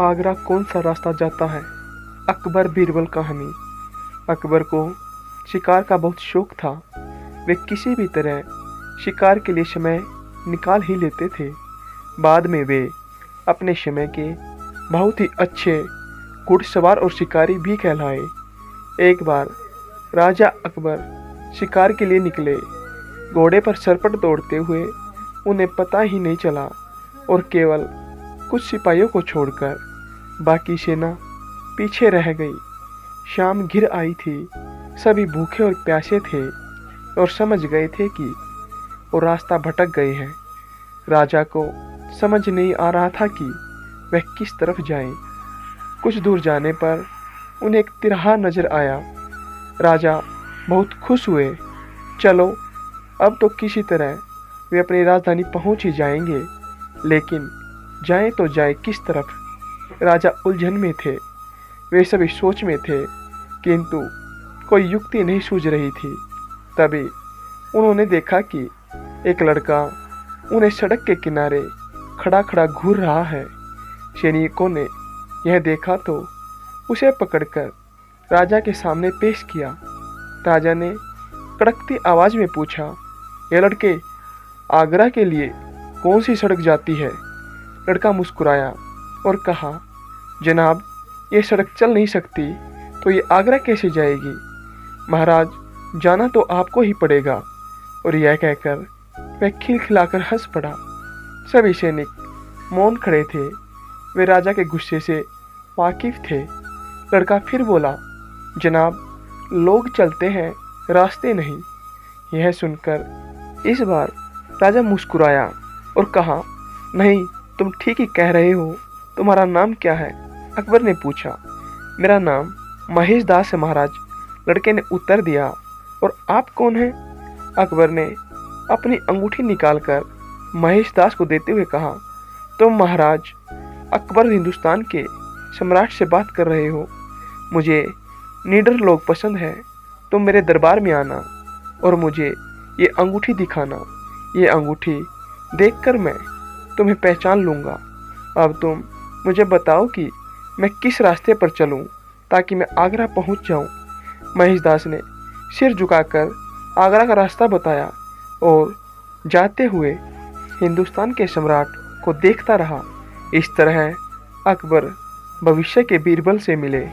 आगरा कौन सा रास्ता जाता है? अकबर बीरबल कहानी। अकबर को शिकार का बहुत शौक था। वे किसी भी तरह शिकार के लिए समय निकाल ही लेते थे। बाद में वे अपने समय के बहुत ही अच्छे घुड़सवार और शिकारी भी कहलाए। एक बार राजा अकबर शिकार के लिए निकले। घोड़े पर सरपट दौड़ते हुए उन्हें पता ही नहीं चला और केवल कुछ सिपाहियों को छोड़कर बाकी सेना पीछे रह गई। शाम घिर आई थी। सभी भूखे और प्यासे थे और समझ गए थे कि वो रास्ता भटक गए हैं। राजा को समझ नहीं आ रहा था कि वह किस तरफ जाएं। कुछ दूर जाने पर उन्हें एक तिरहा नजर आया। राजा बहुत खुश हुए। चलो, अब तो किसी तरह वे अपनी राजधानी पहुंच ही जाएंगे, लेकिन जाएं तो जाएं किस तरफ? राजा उलझन में थे। वे सभी सोच में थे, किंतु कोई युक्ति नहीं सूझ रही थी। तभी उन्होंने देखा कि एक लड़का उन्हें सड़क के किनारे खड़ा खड़ा घूर रहा है। सैनिकों ने यह देखा तो उसे पकड़कर राजा के सामने पेश किया। राजा ने कड़कती आवाज में पूछा, ये लड़के, आगरा के लिए कौन सी सड़क जाती है? लड़का मुस्कुराया और कहा, जनाब, ये सड़क चल नहीं सकती तो ये आगरा कैसे जाएगी? महाराज, जाना तो आपको ही पड़ेगा। और यह कहकर वह खिलखिलाकर हंस पड़ा। सभी सैनिक मौन खड़े थे। वे राजा के गुस्से से वाकिफ थे। लड़का फिर बोला, जनाब, लोग चलते हैं, रास्ते नहीं। यह सुनकर इस बार राजा मुस्कुराया और कहा, नहीं, तुम ठीक ही कह रहे हो। तुम्हारा नाम क्या है? अकबर ने पूछा। मेरा नाम महेश दास है महाराज, लड़के ने उत्तर दिया। और आप कौन हैं? अकबर ने अपनी अंगूठी निकालकर महेश दास को देते हुए कहा, तुम महाराज अकबर हिंदुस्तान के सम्राट से बात कर रहे हो। मुझे निडर लोग पसंद है। तुम मेरे दरबार में आना और मुझे ये अंगूठी दिखाना। ये अंगूठी देखकर मैं तुम्हें पहचान लूँगा। अब तुम मुझे बताओ कि मैं किस रास्ते पर चलूँ ताकि मैं आगरा पहुँच जाऊँ। महेश दास ने सिर झुकाकर आगरा का रास्ता बताया और जाते हुए हिंदुस्तान के सम्राट को देखता रहा। इस तरह अकबर भविष्य के बीरबल से मिले।